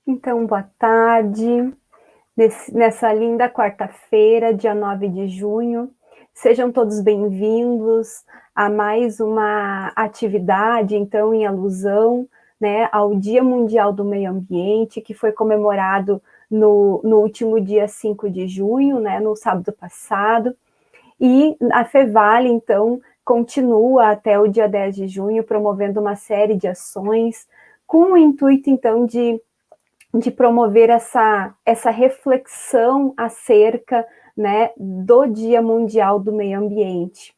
Então, boa tarde, nessa linda quarta-feira, dia 9 de junho. Sejam todos bem-vindos a mais uma atividade, então, em alusão, né, ao Dia Mundial do Meio Ambiente, que foi comemorado no último dia 5 de junho, né, no sábado passado. E a Fevale, então, continua até o dia 10 de junho, promovendo uma série de ações com o intuito, então, de promover essa reflexão acerca, né, do Dia Mundial do Meio Ambiente.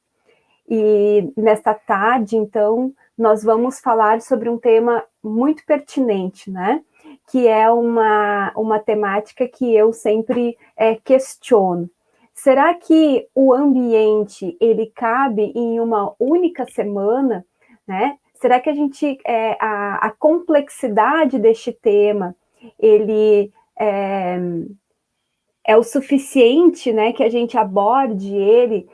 E nesta tarde, então, nós vamos falar sobre um tema muito pertinente, né, que é uma temática que eu sempre questiono. Será que o ambiente, ele cabe em uma única semana, né? Será que a complexidade deste tema, ele é o suficiente, né, que a gente aborde ele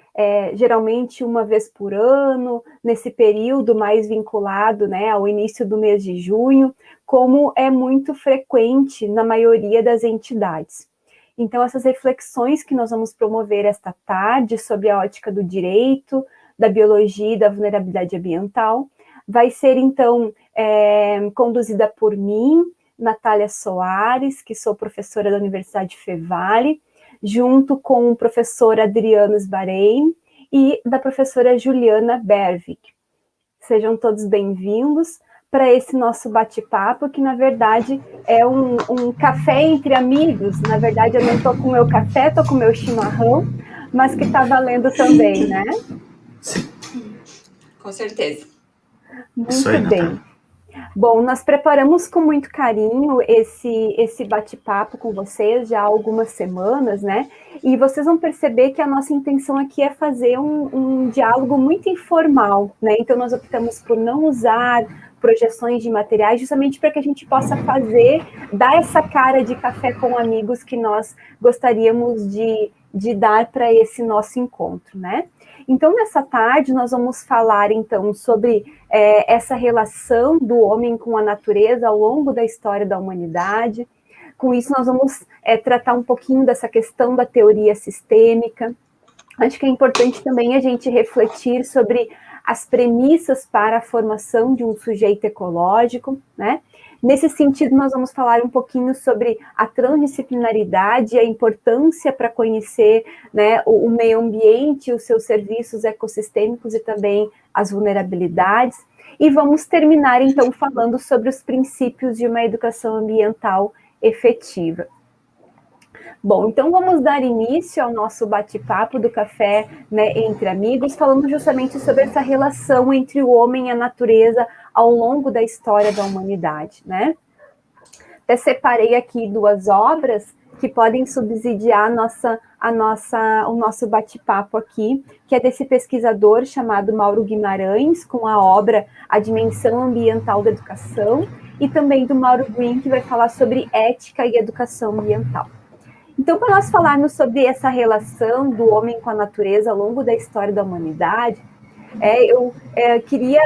geralmente uma vez por ano, nesse período mais vinculado, né, ao início do mês de junho, como é muito frequente na maioria das entidades. Então, essas reflexões que nós vamos promover esta tarde sobre a ótica do direito, da biologia e da vulnerabilidade ambiental, vai ser, então, conduzida por mim, Natália Soares, que sou professora da Universidade Fevale, junto com o professor Adriano Sbarein e da professora Juliana Bervik. Sejam todos bem-vindos para esse nosso bate-papo, que na verdade é um café entre amigos. Na verdade, eu não estou com o meu café, estou com o meu chimarrão, mas que está valendo também, né? Sim. Com certeza. Muito bem. Bom, nós preparamos com muito carinho esse bate-papo com vocês já há algumas semanas, né? E vocês vão perceber que a nossa intenção aqui é fazer um diálogo muito informal, né? Então, nós optamos por não usar projeções de materiais, justamente para que a gente possa dar essa cara de café com amigos que nós gostaríamos de dar para esse nosso encontro, né? Então, nessa tarde, nós vamos falar, então, sobre essa relação do homem com a natureza ao longo da história da humanidade. Com isso, nós vamos tratar um pouquinho dessa questão da teoria sistêmica. Acho que é importante também a gente refletir sobre as premissas para a formação de um sujeito ecológico, né? Nesse sentido, nós vamos falar um pouquinho sobre a transdisciplinaridade e a importância para conhecer, né, o meio ambiente, os seus serviços ecossistêmicos e também as vulnerabilidades. E vamos terminar, então, falando sobre os princípios de uma educação ambiental efetiva. Bom, então vamos dar início ao nosso bate-papo do café, né, entre amigos, falando justamente sobre essa relação entre o homem e a natureza ao longo da história da humanidade, né? Até separei aqui duas obras que podem subsidiar o nosso bate-papo aqui, que é desse pesquisador chamado Mauro Guimarães, com a obra A Dimensão Ambiental da Educação, e também do Mauro Green, que vai falar sobre ética e educação ambiental. Então, para nós falarmos sobre essa relação do homem com a natureza ao longo da história da humanidade, eu queria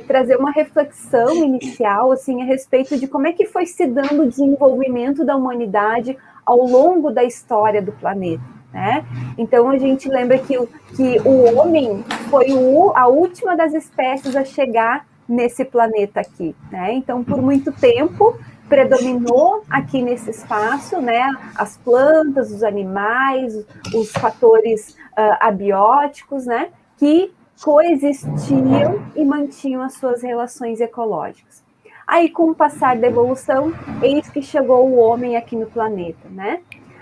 trazer uma reflexão inicial assim, a respeito de como é que foi se dando o desenvolvimento da humanidade ao longo da história do planeta. Né? Então, a gente lembra que o homem foi a última das espécies a chegar nesse planeta aqui. Né? Então, por muito tempo, predominou aqui nesse espaço, né, as plantas, os animais, os fatores abióticos, né, que coexistiam e mantinham as suas relações ecológicas. Aí, com o passar da evolução, eis que chegou o homem aqui no planeta, né?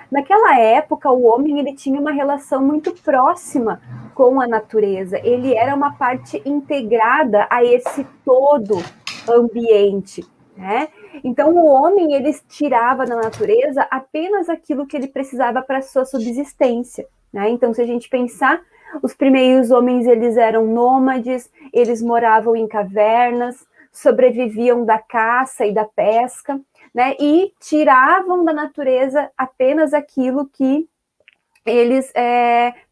Naquela época, o homem ele tinha uma relação muito próxima com a natureza. Ele era uma parte integrada a esse todo ambiente, né? Então, o homem, ele tirava da natureza apenas aquilo que ele precisava para a sua subsistência, né? Então, se a gente pensar, os primeiros homens, eles eram nômades, eles moravam em cavernas, sobreviviam da caça e da pesca, né? E tiravam da natureza apenas aquilo que eles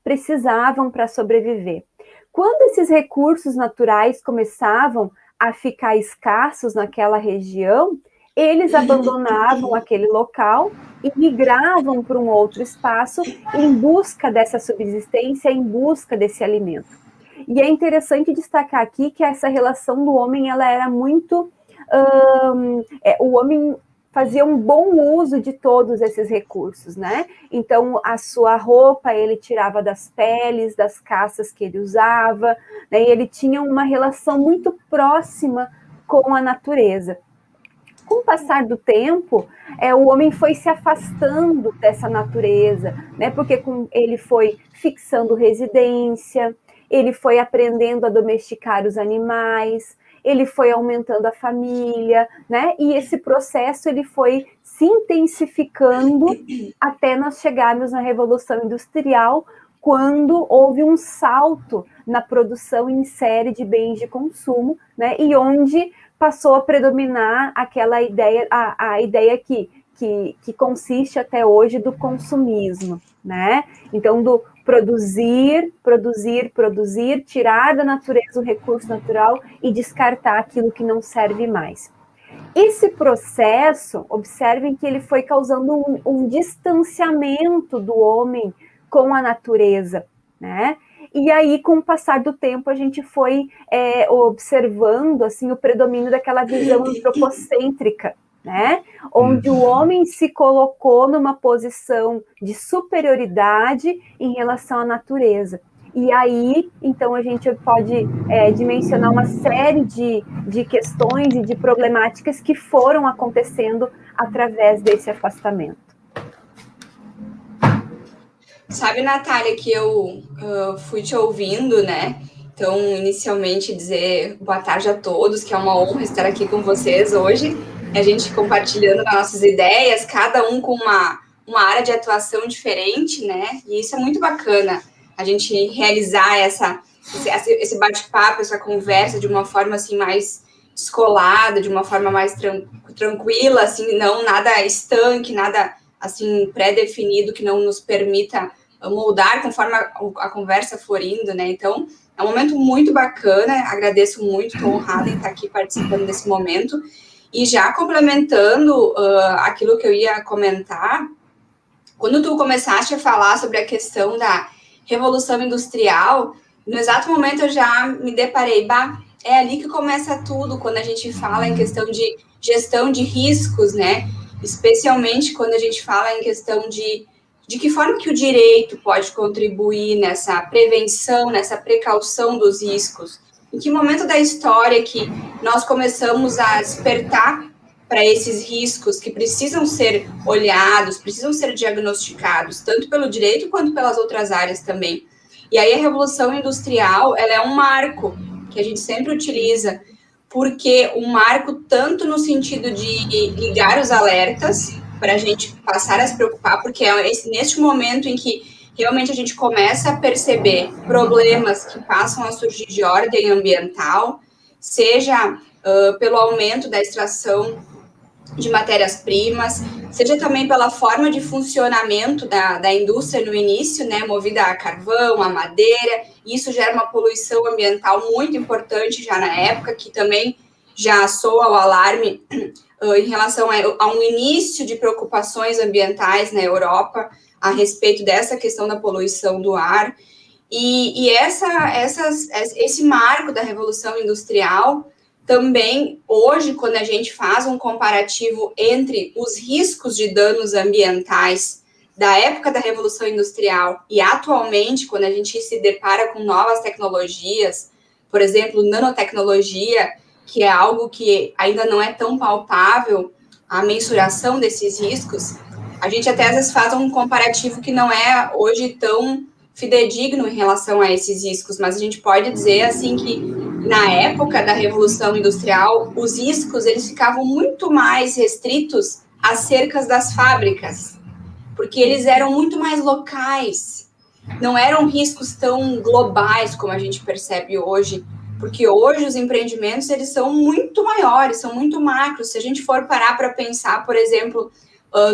precisavam para sobreviver. Quando esses recursos naturais começavam a ficar escassos naquela região, eles abandonavam aquele local e migravam para um outro espaço em busca dessa subsistência, em busca desse alimento. E é interessante destacar aqui que essa relação do homem, ela era muito... o homem fazia um bom uso de todos esses recursos, né? Então, a sua roupa ele tirava das peles, das caças que ele usava, né? E ele tinha uma relação muito próxima com a natureza. Com o passar do tempo, o homem foi se afastando dessa natureza, né? Porque ele foi fixando residência, ele foi aprendendo a domesticar os animais, ele foi aumentando a família, né? E esse processo ele foi se intensificando até nós chegarmos na Revolução Industrial, quando houve um salto na produção em série de bens de consumo, né? E onde passou a predominar aquela ideia, a ideia que consiste até hoje do consumismo, né? Então, do produzir, tirar da natureza o recurso natural e descartar aquilo que não serve mais. Esse processo, observem que ele foi causando um distanciamento do homem com a natureza, né? E aí, com o passar do tempo, a gente foi observando assim, o predomínio daquela visão antropocêntrica, né? Onde o homem se colocou numa posição de superioridade em relação à natureza. E aí, então, a gente pode dimensionar uma série de questões e de problemáticas que foram acontecendo através desse afastamento. Sabe, Natália, que eu fui te ouvindo, né? Então, inicialmente, dizer boa tarde a todos, que é uma honra estar aqui com vocês hoje, a gente compartilhando nossas ideias, cada um com uma área de atuação diferente, né? E isso é muito bacana, a gente realizar esse bate-papo, essa conversa de uma forma, assim, mais descolada, de uma forma mais tranquila, assim, não nada estanque, nada, assim, pré-definido que não nos permita moldar conforme a conversa for indo, né? Então, é um momento muito bacana, agradeço muito, estou honrada em estar aqui participando desse momento. E já complementando aquilo que eu ia comentar, quando tu começaste a falar sobre a questão da Revolução Industrial, no exato momento eu já me deparei, é ali que começa tudo, quando a gente fala em questão de gestão de riscos, né? Especialmente quando a gente fala em questão de que forma que o direito pode contribuir nessa prevenção, nessa precaução dos riscos. Em que momento da história que nós começamos a despertar para esses riscos que precisam ser olhados, precisam ser diagnosticados, tanto pelo direito quanto pelas outras áreas também. E aí a Revolução Industrial, ela é um marco que a gente sempre utiliza, porque um marco tanto no sentido de ligar os alertas para a gente passar a se preocupar, porque é neste momento em que realmente a gente começa a perceber problemas que passam a surgir de ordem ambiental, seja pelo aumento da extração de matérias-primas, seja também pela forma de funcionamento da indústria no início, né, movida a carvão, a madeira, e isso gera uma poluição ambiental muito importante já na época, que também já soa o alarme em relação a um início de preocupações ambientais na Europa a respeito dessa questão da poluição do ar. E esse marco da Revolução Industrial também, hoje, quando a gente faz um comparativo entre os riscos de danos ambientais da época da Revolução Industrial e atualmente, quando a gente se depara com novas tecnologias, por exemplo, nanotecnologia, que é algo que ainda não é tão palpável, a mensuração desses riscos, a gente até às vezes faz um comparativo que não é hoje tão fidedigno em relação a esses riscos, mas a gente pode dizer assim que na época da Revolução Industrial, os riscos eles ficavam muito mais restritos às cercas das fábricas, porque eles eram muito mais locais, não eram riscos tão globais como a gente percebe hoje, porque hoje os empreendimentos eles são muito maiores, são muito macros. Se a gente for parar para pensar, por exemplo,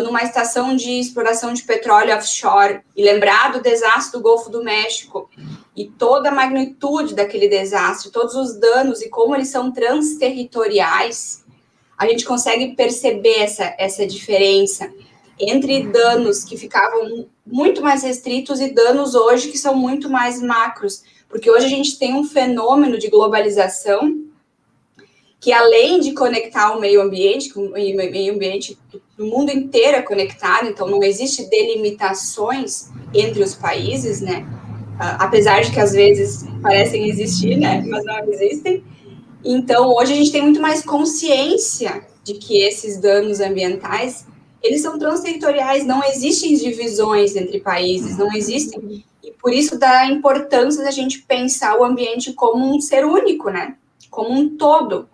numa estação de exploração de petróleo offshore e lembrar do desastre do Golfo do México e toda a magnitude daquele desastre, todos os danos e como eles são transterritoriais, a gente consegue perceber essa diferença entre danos que ficavam muito mais restritos e danos hoje que são muito mais macros, porque hoje a gente tem um fenômeno de globalização que, além de conectar o meio ambiente, que o meio ambiente do mundo inteiro é conectado, então não existe delimitações entre os países, né? Apesar de que às vezes parecem existir, né? Mas não existem. Então, hoje a gente tem muito mais consciência de que esses danos ambientais, eles são transterritoriais, não existem divisões entre países, não existem. E por isso da importância da gente pensar o ambiente como um ser único, né? Como um todo.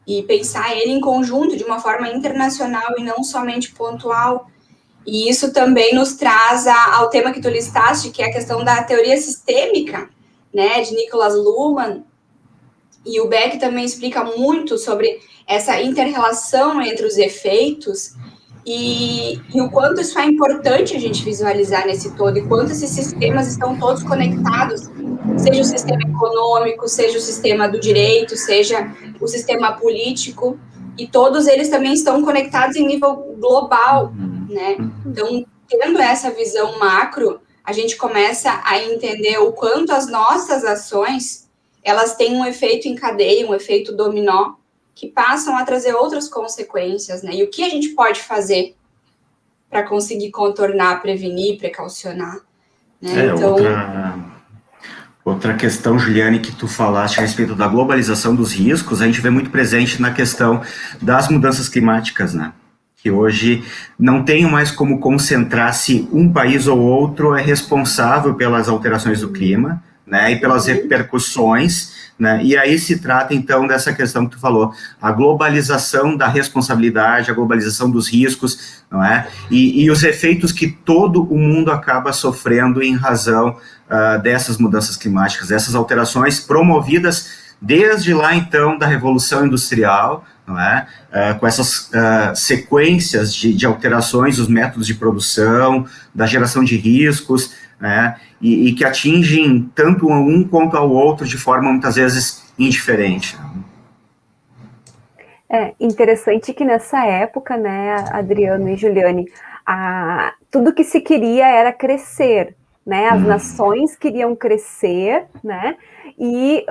E pensar ele em conjunto, de uma forma internacional e não somente pontual. E isso também nos traz ao tema que tu listaste, que é a questão da teoria sistêmica, né, de Niklas Luhmann. E o Beck também explica muito sobre essa inter-relação entre os efeitos e o quanto isso é importante a gente visualizar nesse todo, e quanto esses sistemas estão todos conectados, seja o sistema econômico, seja o sistema do direito, seja o sistema político, e todos eles também estão conectados em nível global, né? Então, tendo essa visão macro, a gente começa a entender o quanto as nossas ações, elas têm um efeito em cadeia, um efeito dominó, que passam a trazer outras consequências, né? E o que a gente pode fazer para conseguir contornar, prevenir, precaucionar, né? Então... Outra questão, Juliane, que tu falaste a respeito da globalização dos riscos, a gente vê muito presente na questão das mudanças climáticas, né? Que hoje não tem mais como concentrar se um país ou outro é responsável pelas alterações do clima, né, e pelas repercussões, né, e aí se trata, então, dessa questão que tu falou, a globalização da responsabilidade, a globalização dos riscos, não é? E os efeitos que todo o mundo acaba sofrendo em razão dessas mudanças climáticas, dessas alterações promovidas desde lá, então, da Revolução Industrial, não é? Com essas sequências de alterações dos métodos de produção, da geração de riscos, né? E que atingem tanto a um quanto ao outro de forma, muitas vezes, indiferente. É interessante que nessa época, né, Adriano e Juliane, tudo que se queria era crescer, né? As nações queriam crescer, né? E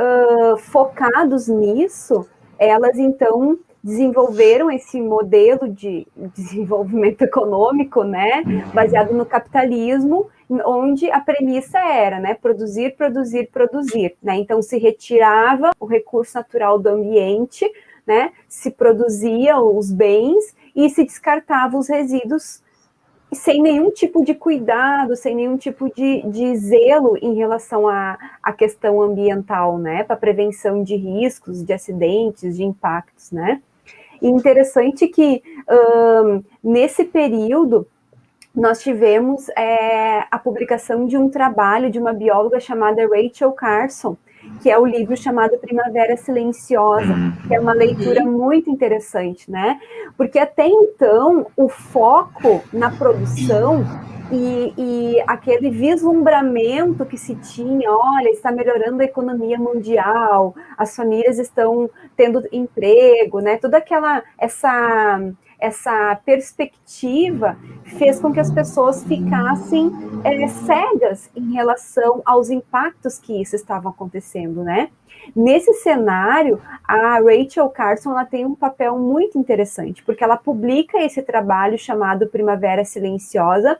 focados nisso, elas então desenvolveram esse modelo de desenvolvimento econômico, né, baseado no capitalismo, onde a premissa era, né, produzir, produzir, produzir, né? Então se retirava o recurso natural do ambiente, né, se produzia os bens e se descartava os resíduos sem nenhum tipo de cuidado, sem nenhum tipo de zelo em relação à questão ambiental, né, para prevenção de riscos, de acidentes, de impactos, né. E interessante que nesse período nós tivemos a publicação de um trabalho de uma bióloga chamada Rachel Carson, que é o livro chamado Primavera Silenciosa, que é uma leitura muito interessante, né? Porque até então o foco na produção e aquele vislumbramento que se tinha, olha, está melhorando a economia mundial, as famílias estão tendo emprego, né? Toda essa perspectiva fez com que as pessoas ficassem cegas em relação aos impactos que isso estava acontecendo, né? Nesse cenário, a Rachel Carson ela tem um papel muito interessante, porque ela publica esse trabalho chamado Primavera Silenciosa,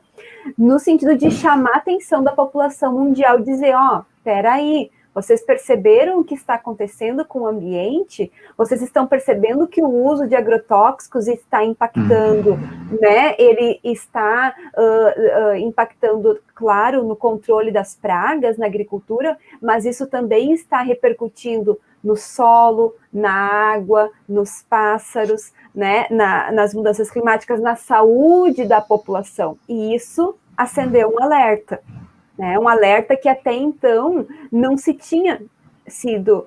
no sentido de chamar a atenção da população mundial, dizer, peraí, vocês perceberam o que está acontecendo com o ambiente? Vocês estão percebendo que o uso de agrotóxicos está impactando, né? Ele está impactando, claro, no controle das pragas na agricultura, mas isso também está repercutindo no solo, na água, nos pássaros, né? Nas mudanças climáticas, na saúde da população. E isso acendeu um alerta. Né, um alerta que até então não se tinha sido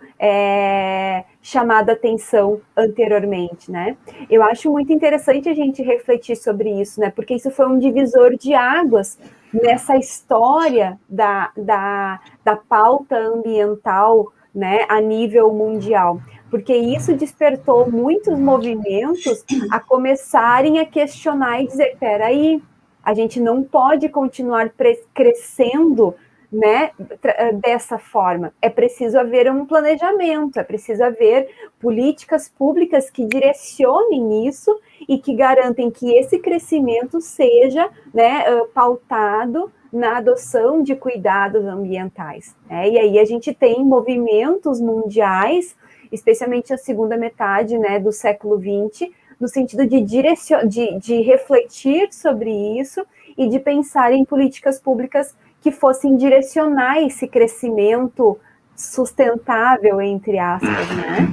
chamado a atenção anteriormente, né? Eu acho muito interessante a gente refletir sobre isso, né? Porque isso foi um divisor de águas nessa história da pauta ambiental, né, a nível mundial. porque isso despertou muitos movimentos a começarem a questionar e dizer, peraí, a gente não pode continuar crescendo, né, dessa forma. É preciso haver um planejamento, é preciso haver políticas públicas que direcionem isso e que garantem que esse crescimento seja, né, pautado na adoção de cuidados ambientais. Né? E aí a gente tem movimentos mundiais, especialmente na segunda metade, né, do século XX, no sentido de refletir sobre isso e de pensar em políticas públicas que fossem direcionar esse crescimento sustentável, entre aspas, né?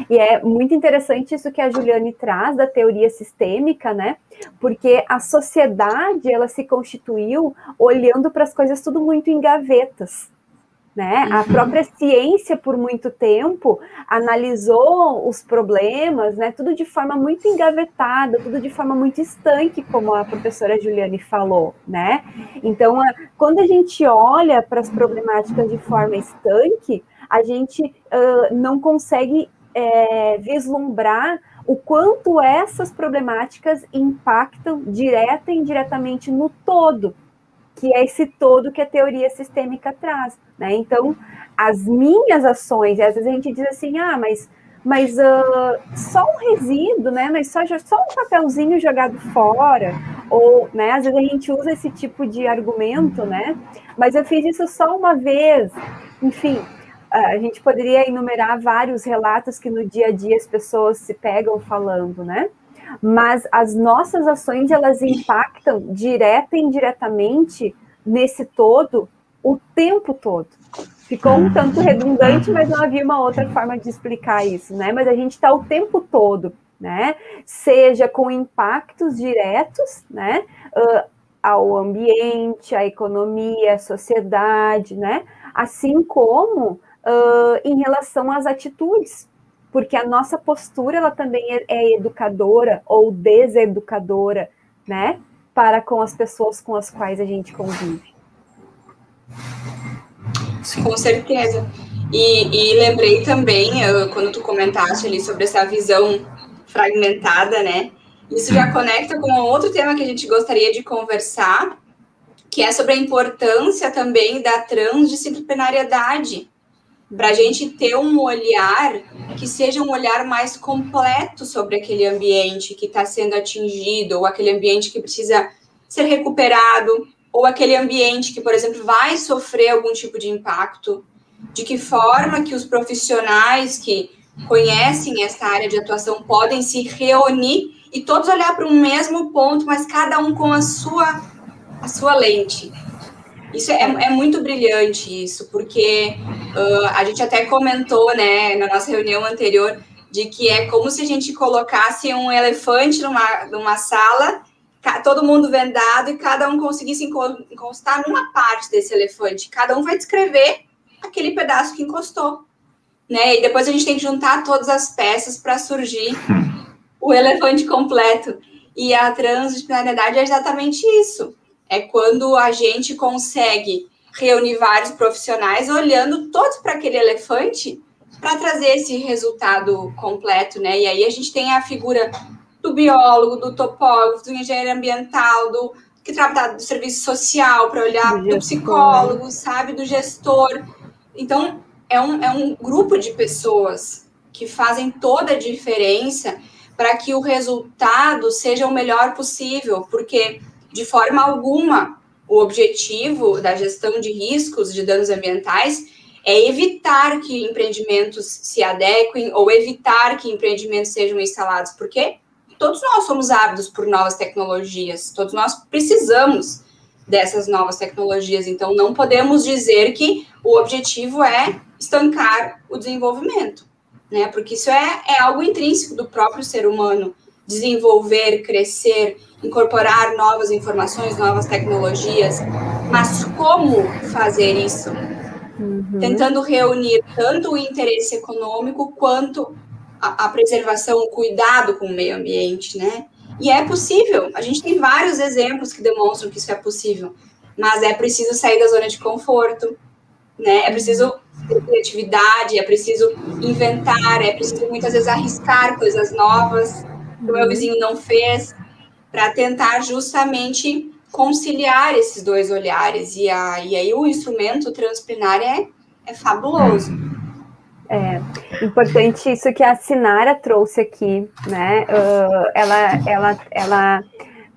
E é muito interessante isso que a Juliane traz da teoria sistêmica, né? Porque a sociedade, ela se constituiu olhando para as coisas tudo muito em gavetas, né? A própria ciência, por muito tempo, analisou os problemas, né? Tudo de forma muito engavetada, tudo de forma muito estanque, como a professora Juliane falou, né? Então, quando a gente olha para as problemáticas de forma estanque, a gente não consegue vislumbrar o quanto essas problemáticas impactam direta e indiretamente no todo, que é esse todo que a teoria sistêmica traz, né? Então, as minhas ações, às vezes a gente diz assim, mas só um resíduo, né? Mas só um papelzinho jogado fora, ou, né? Às vezes a gente usa esse tipo de argumento, né? Mas eu fiz isso só uma vez, enfim. A gente poderia enumerar vários relatos que no dia a dia as pessoas se pegam falando, né? Mas as nossas ações, elas impactam direta e indiretamente nesse todo o tempo todo. Ficou um tanto redundante, mas não havia uma outra forma de explicar isso, né? Mas a gente está o tempo todo, né? Seja com impactos diretos, né? Ao ambiente, à economia, à sociedade, né? Assim como em relação às atitudes, porque a nossa postura, ela também é educadora ou deseducadora, né, para com as pessoas com as quais a gente convive. Sim. Com certeza. E lembrei também, quando tu comentaste ali sobre essa visão fragmentada, né, isso já conecta com outro tema que a gente gostaria de conversar, que é sobre a importância também da transdisciplinariedade, para a gente ter um olhar que seja um olhar mais completo sobre aquele ambiente que está sendo atingido, ou aquele ambiente que precisa ser recuperado, ou aquele ambiente que, por exemplo, vai sofrer algum tipo de impacto. De que forma que os profissionais que conhecem essa área de atuação podem se reunir e todos olhar para um mesmo ponto, mas cada um com a sua lente. Isso é muito brilhante, isso, porque a gente até comentou, né, na nossa reunião anterior, de que é como se a gente colocasse um elefante numa sala, todo mundo vendado, e cada um conseguisse encostar numa parte desse elefante. Cada um vai descrever aquele pedaço que encostou, né? E depois a gente tem que juntar todas as peças para surgir o elefante completo. E a transdisciplinariedade é exatamente isso. É quando a gente consegue reunir vários profissionais olhando todos para aquele elefante para trazer esse resultado completo, né? E aí a gente tem a figura do biólogo, do topógrafo, do engenheiro ambiental, que trata do serviço social, para olhar do psicólogo, sabe? Do gestor. Então, é um grupo de pessoas que fazem toda a diferença para que o resultado seja o melhor possível, porque de forma alguma, o objetivo da gestão de riscos de danos ambientais é evitar que empreendimentos se adequem ou evitar que empreendimentos sejam instalados, porque todos nós somos ávidos por novas tecnologias, todos nós precisamos dessas novas tecnologias, então não podemos dizer que o objetivo é estancar o desenvolvimento, né? Porque isso é algo intrínseco do próprio ser humano, desenvolver, crescer, incorporar novas informações, novas tecnologias, mas como fazer isso? Tentando reunir tanto o interesse econômico quanto a preservação, o cuidado com o meio ambiente, né? E é possível, a gente tem vários exemplos que demonstram que isso é possível, mas é preciso sair da zona de conforto, né? É preciso ter criatividade, é preciso inventar, é preciso muitas vezes arriscar coisas novas que o meu vizinho não fez, para tentar justamente conciliar esses dois olhares. E aí o instrumento transdisciplinar é fabuloso. É importante isso que a Sinara trouxe aqui, né? Ela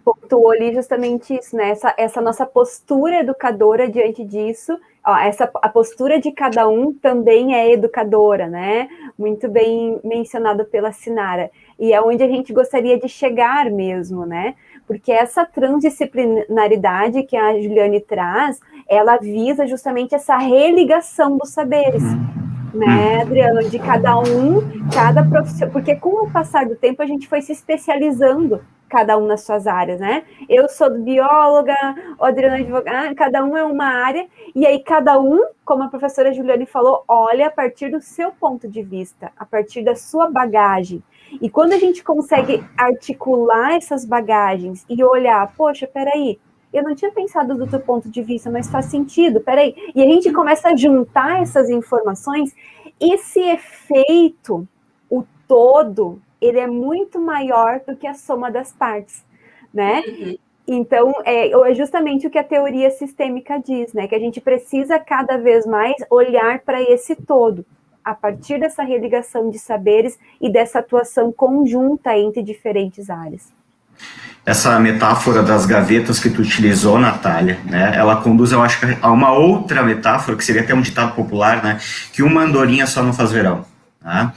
pontuou ali justamente isso, né? Essa nossa postura educadora diante disso. Ó, a postura de cada um também é educadora, né? Muito bem mencionado pela Sinara. E é onde a gente gostaria de chegar mesmo, né? Porque essa transdisciplinaridade que a Juliane traz, ela visa justamente essa religação dos saberes. Né, Adriano, de cada profissão, porque com o passar do tempo a gente foi se especializando, cada um nas suas áreas, né? Eu sou bióloga, o Adriano é advogado, cada um é uma área, e aí cada um, como a professora Juliane falou, olha a partir do seu ponto de vista, a partir da sua bagagem. E quando a gente consegue articular essas bagagens e olhar, poxa, peraí, eu não tinha pensado do teu ponto de vista, mas faz sentido, peraí. E a gente começa a juntar essas informações, esse efeito, o todo, ele é muito maior do que a soma das partes, né? Então, é justamente o que a teoria sistêmica diz, né? Que a gente precisa cada vez mais olhar para esse todo, a partir dessa religação de saberes e dessa atuação conjunta entre diferentes áreas. Essa metáfora das gavetas que tu utilizou, Natália, né, ela conduz, eu acho, a uma outra metáfora, que seria até um ditado popular, né, que uma andorinha só não faz verão. Tá?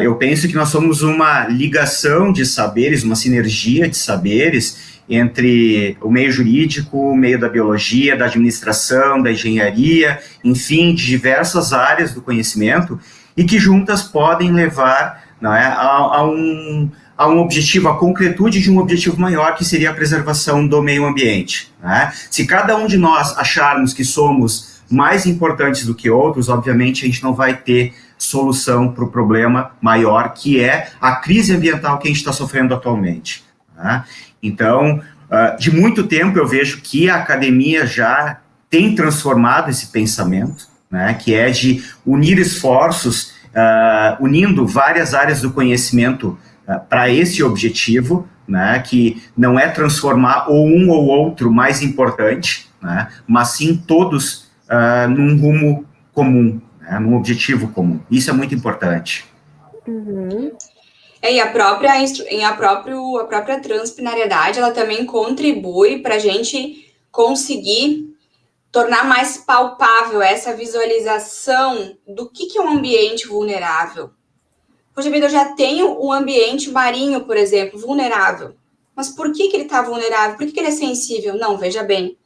Eu penso que nós somos uma ligação de saberes, uma sinergia de saberes entre o meio jurídico, o meio da biologia, da administração, da engenharia, enfim, de diversas áreas do conhecimento, e que juntas podem levar, né, a um objetivo, a concretude de um objetivo maior, que seria a preservação do meio ambiente. Né? Se cada um de nós acharmos que somos mais importantes do que outros, obviamente a gente não vai ter solução para o problema maior, que é a crise ambiental que a gente está sofrendo atualmente. Né? Então, de muito tempo eu vejo que a academia já tem transformado esse pensamento, né, que é de unir esforços, unindo várias áreas do conhecimento para esse objetivo, né, que não é transformar ou um ou outro mais importante, né, mas sim todos num rumo comum, né, num objetivo comum. Isso é muito importante. E a própria transdisciplinariedade, ela também contribui para a gente conseguir tornar mais palpável essa visualização do que é um ambiente vulnerável. Poxa vida, eu já tenho um ambiente marinho, por exemplo, vulnerável. Mas por que ele está vulnerável? Por que ele é sensível? Não, veja bem.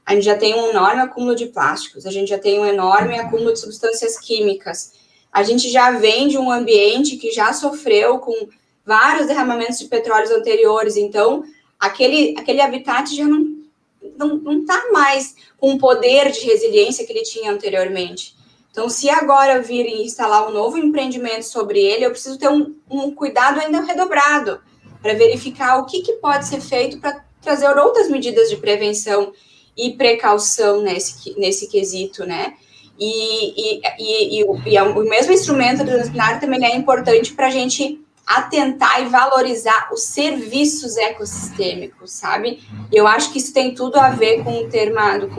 A gente já tem um enorme acúmulo de plásticos, a gente já tem um enorme acúmulo de substâncias químicas. A gente já vem de um ambiente que já sofreu com vários derramamentos de petróleos anteriores. Então, aquele habitat já não está mais com o poder de resiliência que ele tinha anteriormente. Então, se agora vir e instalar um novo empreendimento sobre ele, eu preciso ter um cuidado ainda redobrado para verificar o que pode ser feito para trazer outras medidas de prevenção e precaução nesse quesito, né? E o mesmo instrumento transdisciplinar também é importante para a gente atentar e valorizar os serviços ecossistêmicos, sabe? E eu acho que isso tem tudo a ver com o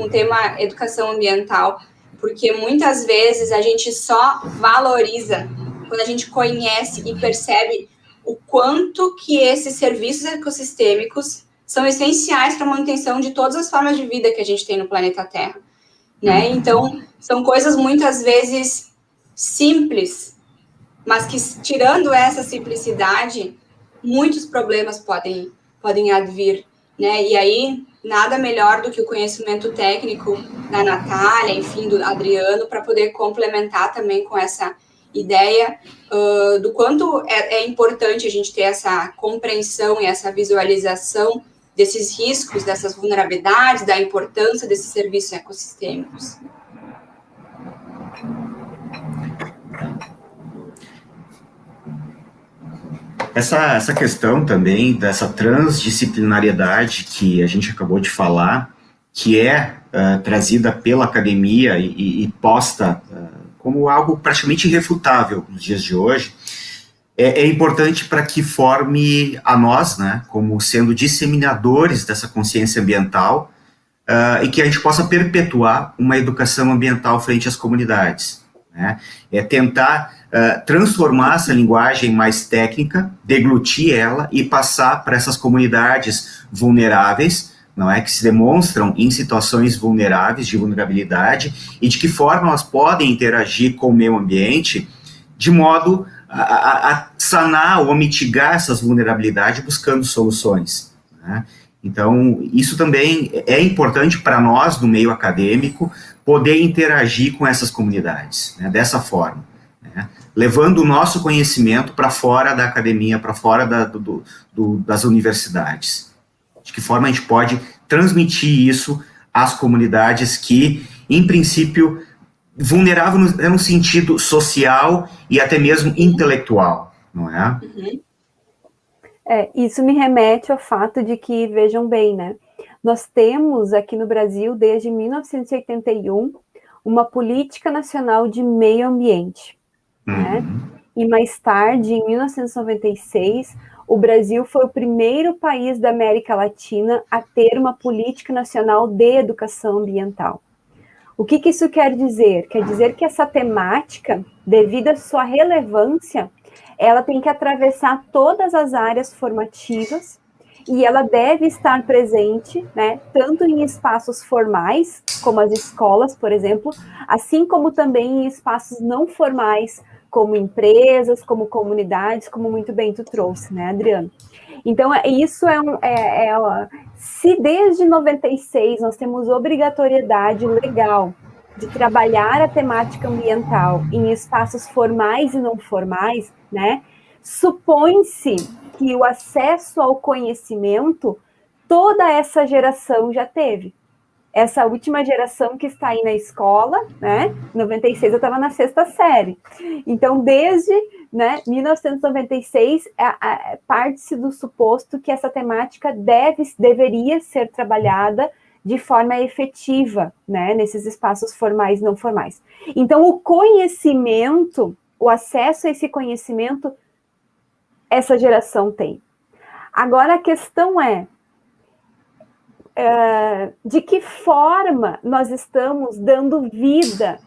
tema educação ambiental, porque muitas vezes a gente só valoriza quando a gente conhece e percebe o quanto que esses serviços ecossistêmicos são essenciais para a manutenção de todas as formas de vida que a gente tem no planeta Terra, né? Então, são coisas muitas vezes simples, mas que, tirando essa simplicidade, muitos problemas podem advir, né? E aí, nada melhor do que o conhecimento técnico da Natália, enfim, do Adriano, para poder complementar também com essa ideia do quanto é importante a gente ter essa compreensão e essa visualização desses riscos, dessas vulnerabilidades, da importância desses serviços ecossistêmicos. Essa questão também dessa transdisciplinariedade que a gente acabou de falar, que é trazida pela academia e posta como algo praticamente irrefutável nos dias de hoje, é importante para que forme a nós, né, como sendo disseminadores dessa consciência ambiental, e que a gente possa perpetuar uma educação ambiental frente às comunidades, né? É tentar transformar essa linguagem mais técnica, deglutir ela e passar para essas comunidades vulneráveis, não é, que se demonstram em situações vulneráveis, de vulnerabilidade, e de que forma elas podem interagir com o meio ambiente de modo a sanar ou mitigar essas vulnerabilidades buscando soluções, né? Então, isso também é importante para nós, do meio acadêmico, poder interagir com essas comunidades, né, dessa forma, né, levando o nosso conhecimento para fora da academia, para fora das universidades. De que forma a gente pode transmitir isso às comunidades que, em princípio, vulnerável no sentido social e até mesmo intelectual, não é? Uhum. Isso me remete ao fato de que, vejam bem, né? Nós temos aqui no Brasil, desde 1981, uma política nacional de meio ambiente, né? E mais tarde, em 1996, o Brasil foi o primeiro país da América Latina a ter uma política nacional de educação ambiental. O que isso quer dizer? Quer dizer que essa temática, devido à sua relevância, ela tem que atravessar todas as áreas formativas e ela deve estar presente, né, tanto em espaços formais, como as escolas, por exemplo, assim como também em espaços não formais, como empresas, como comunidades, como muito bem tu trouxe, né, Adriano? Então, isso se desde 96 nós temos obrigatoriedade legal de trabalhar a temática ambiental em espaços formais e não formais, né? Supõe-se que o acesso ao conhecimento toda essa geração já teve. Essa última geração que está aí na escola, né? Em 96 eu estava na 6ª série. Então, desde 1996, parte-se do suposto que essa temática deveria ser trabalhada de forma efetiva, né, nesses espaços formais e não formais. Então, o conhecimento, o acesso a esse conhecimento, essa geração tem. Agora, a questão de que forma nós estamos dando vida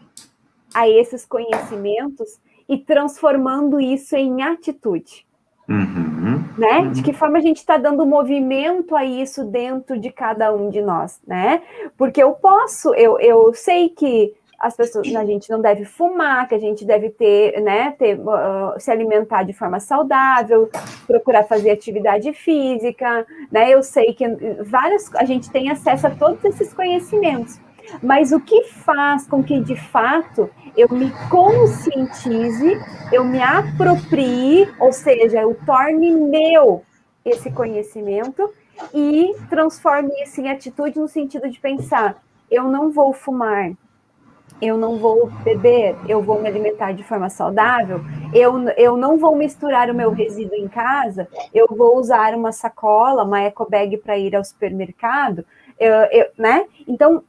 a esses conhecimentos e transformando isso em atitude. Né? De que forma a gente está dando movimento a isso dentro de cada um de nós, né? Porque eu sei que as pessoas, a gente não deve fumar, que a gente deve se alimentar de forma saudável, procurar fazer atividade física, né? Eu sei que a gente tem acesso a todos esses conhecimentos, mas o que faz com que, de fato, eu me conscientize, eu me aproprie, ou seja, eu torne meu esse conhecimento e transforme isso em atitude no sentido de pensar, eu não vou fumar, eu não vou beber, eu vou me alimentar de forma saudável, eu não vou misturar o meu resíduo em casa, eu vou usar uma sacola, uma ecobag para ir ao supermercado, né? Então,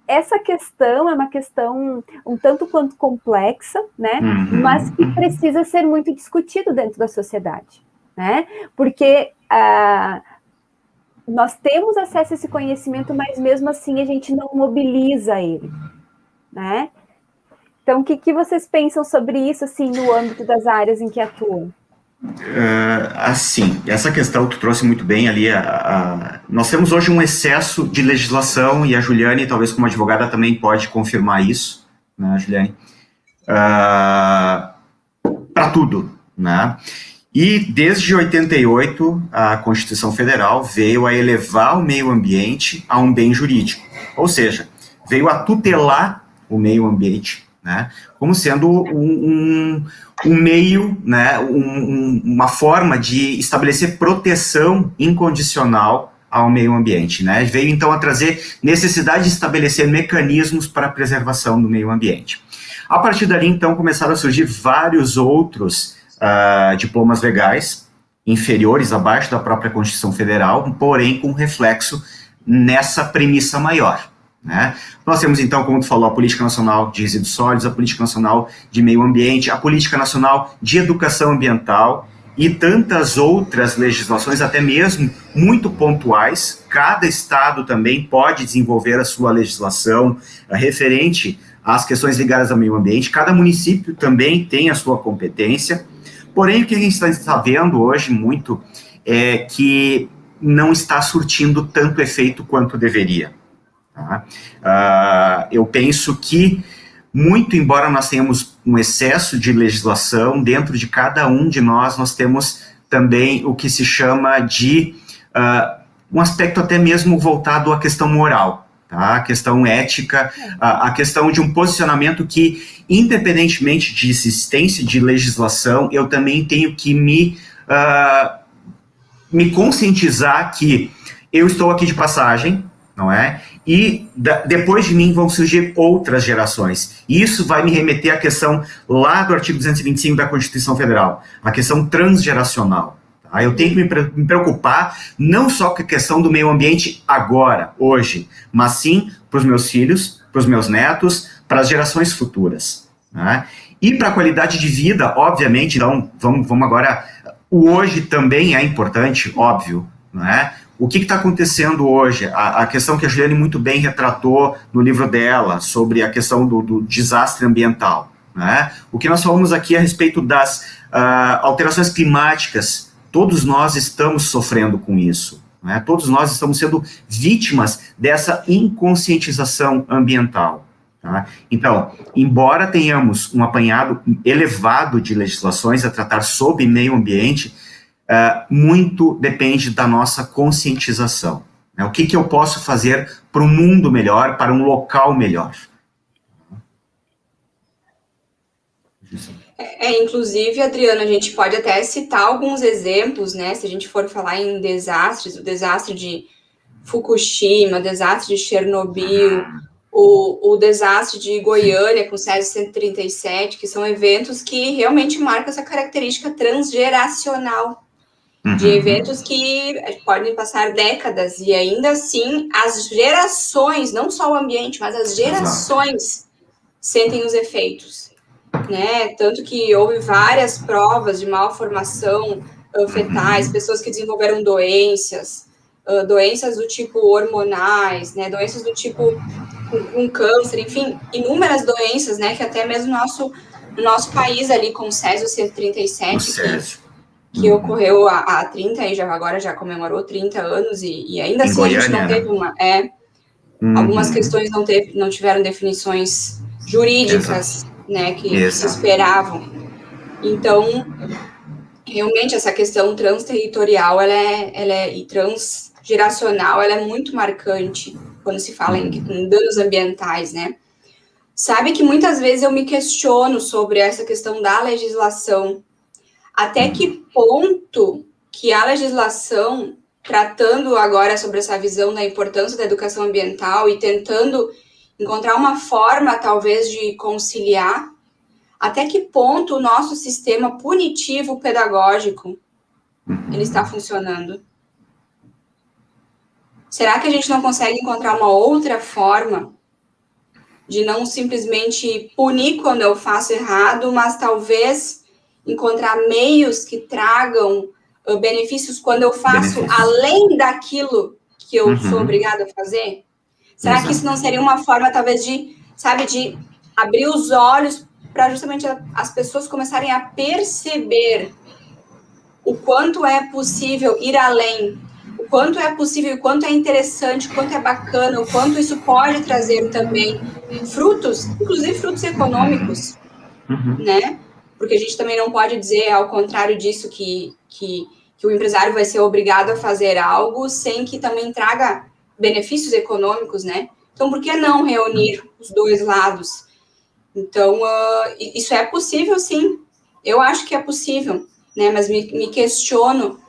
essa questão é uma questão um tanto quanto complexa, né? Mas que precisa ser muito discutido dentro da sociedade, né? Porque nós temos acesso a esse conhecimento, mas mesmo assim a gente não mobiliza ele, né? Então, o que vocês pensam sobre isso, assim, no âmbito das áreas em que atuam? Assim, essa questão que tu trouxe muito bem ali, nós temos hoje um excesso de legislação, e a Juliane, talvez como advogada, também pode confirmar isso, né, Juliane? Para tudo, né? E desde 88, a Constituição Federal veio a elevar o meio ambiente a um bem jurídico, ou seja, veio a tutelar o meio ambiente, né, como sendo um meio, né, uma forma de estabelecer proteção incondicional ao meio ambiente, né? Veio então a trazer necessidade de estabelecer mecanismos para a preservação do meio ambiente. A partir dali, então, começaram a surgir vários outros diplomas legais, inferiores, abaixo da própria Constituição Federal, porém com reflexo nessa premissa maior, né? Nós temos, então, como tu falou, a Política Nacional de Resíduos Sólidos, a Política Nacional de Meio Ambiente, a Política Nacional de Educação Ambiental e tantas outras legislações, até mesmo muito pontuais. Cada estado também pode desenvolver a sua legislação referente às questões ligadas ao meio ambiente. Cada município também tem a sua competência. Porém, o que a gente está vendo hoje muito é que não está surtindo tanto efeito quanto deveria. Tá? Eu penso que, muito embora nós tenhamos um excesso de legislação, dentro de cada um de nós temos também o que se chama de um aspecto até mesmo voltado à questão moral, tá? A questão ética, a questão de um posicionamento que, independentemente de existência de legislação, eu também tenho que me conscientizar que eu estou aqui de passagem, não é? E depois de mim vão surgir outras gerações. E isso vai me remeter à questão lá do artigo 225 da Constituição Federal, a questão transgeracional. Tá? Eu tenho que me preocupar não só com a questão do meio ambiente agora, hoje, mas sim para os meus filhos, para os meus netos, para as gerações futuras. Né? E para a qualidade de vida, obviamente, então, vamos agora... O hoje também é importante, óbvio, não é? O que está acontecendo hoje? A questão que a Juliane muito bem retratou no livro dela, sobre a questão do desastre ambiental. Né? O que nós falamos aqui a respeito das alterações climáticas, todos nós estamos sofrendo com isso. Né? Todos nós estamos sendo vítimas dessa inconscientização ambiental. Tá? Então, embora tenhamos um apanhado elevado de legislações a tratar sobre meio ambiente, muito depende da nossa conscientização. Né? O que eu posso fazer para um mundo melhor, para um local melhor? Inclusive, Adriana, a gente pode até citar alguns exemplos, né? Se a gente for falar em desastres, o desastre de Fukushima, o desastre de Chernobyl, o desastre de Goiânia com Césio 137, que são eventos que realmente marcam essa característica transgeracional, de eventos que podem passar décadas e ainda assim as gerações, não só o ambiente, mas as gerações sentem os efeitos, né? Tanto que houve várias provas de malformação fetais, pessoas que desenvolveram doenças do tipo hormonais, né? Doenças do tipo com câncer, enfim, inúmeras doenças, né? Que até mesmo no nosso país ali com o Césio 137, que ocorreu há 30, e agora já comemorou 30 anos, e ainda assim Goiânia, a gente não teve algumas questões não tiveram definições jurídicas, né, que se esperavam. Então, realmente, essa questão transterritorial e transgeracional, ela é muito marcante quando se fala em danos ambientais, né? Sabe que muitas vezes eu me questiono sobre essa questão da legislação. Até que ponto que a legislação, tratando agora sobre essa visão da importância da educação ambiental e tentando encontrar uma forma, talvez, de conciliar, até que ponto o nosso sistema punitivo pedagógico ele está funcionando? Será que a gente não consegue encontrar uma outra forma de não simplesmente punir quando eu faço errado, mas talvez encontrar meios que tragam benefícios quando eu faço além daquilo que eu sou obrigada a fazer? Será que isso não seria uma forma, talvez, de abrir os olhos para justamente as pessoas começarem a perceber o quanto é possível ir além, o quanto é possível, o quanto é interessante, o quanto é bacana, o quanto isso pode trazer também frutos, inclusive frutos econômicos, né? Porque a gente também não pode dizer, ao contrário disso, que o empresário vai ser obrigado a fazer algo sem que também traga benefícios econômicos, né? Então, por que não reunir os dois lados? Então, isso é possível, sim. Eu acho que é possível, né? Mas me questiono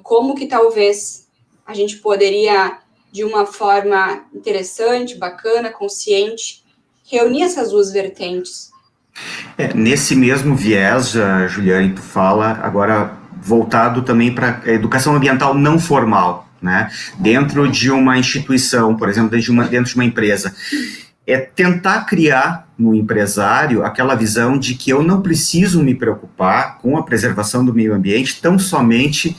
como que talvez a gente poderia, de uma forma interessante, bacana, consciente, reunir essas duas vertentes. Nesse mesmo viés, Juliane, tu fala agora voltado também para a educação ambiental não formal, né, dentro de uma instituição, por exemplo, dentro de uma empresa, é tentar criar no empresário aquela visão de que eu não preciso me preocupar com a preservação do meio ambiente tão somente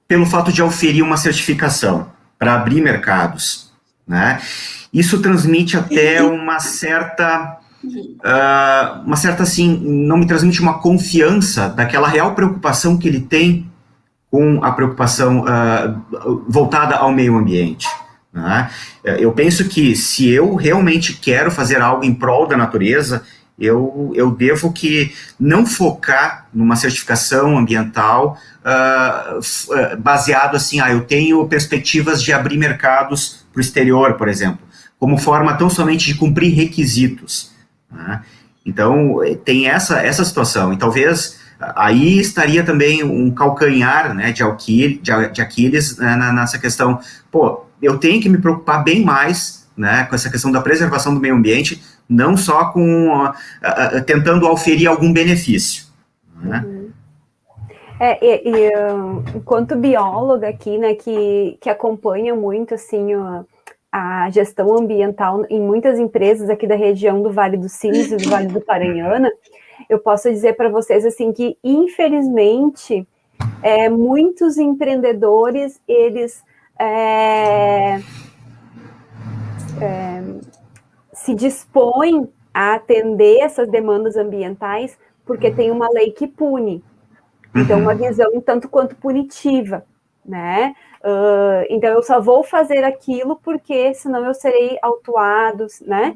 pelo fato de oferir uma certificação para abrir mercados, né? Isso transmite até uma certa, assim, não me transmite uma confiança daquela real preocupação que ele tem com a preocupação voltada ao meio ambiente, né? Eu penso que se eu realmente quero fazer algo em prol da natureza, eu devo que não focar numa certificação ambiental baseado assim, eu tenho perspectivas de abrir mercados para o exterior, por exemplo, como forma tão somente de cumprir requisitos, né? Então, tem essa situação, e talvez aí estaria também um calcanhar, né, de Aquiles, né, nessa questão, eu tenho que me preocupar bem mais, né, com essa questão da preservação do meio ambiente, não só com tentando oferir algum benefício, né? Enquanto bióloga aqui, né, que acompanha muito, assim, a gestão ambiental em muitas empresas aqui da região do Vale dos Sinos e do Vale do Paranhana, eu posso dizer para vocês, assim, que, infelizmente, muitos empreendedores, eles se dispõem a atender essas demandas ambientais porque tem uma lei que pune. Então, uma visão um tanto quanto punitiva, né? Então, eu só vou fazer aquilo porque senão eu serei autuado, né?